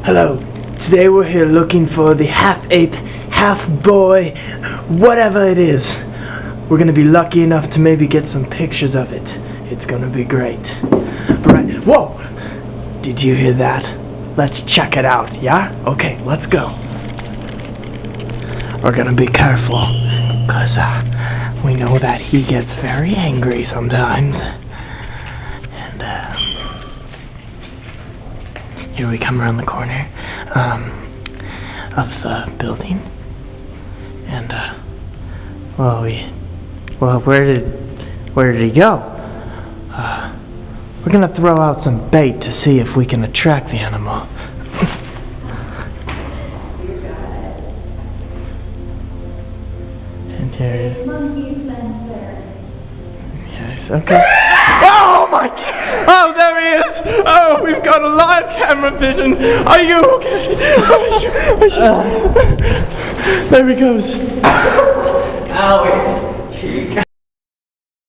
Hello. Today we're here looking for the half-ape, half-boy, whatever it is. We're gonna be lucky enough to maybe get some pictures of it. It's gonna be great. Alright, whoa! Did you hear that? Let's check it out, yeah? Okay, let's go. We're gonna be careful, because we know that he gets very angry sometimes. And here we come around the corner of the building. And where did he go? We're gonna throw out some bait to see if we can attract the animal. And here. Yes, okay. Oh my God! Oh, there he is! Oh, we've got a live camera vision. Are you okay? There he goes.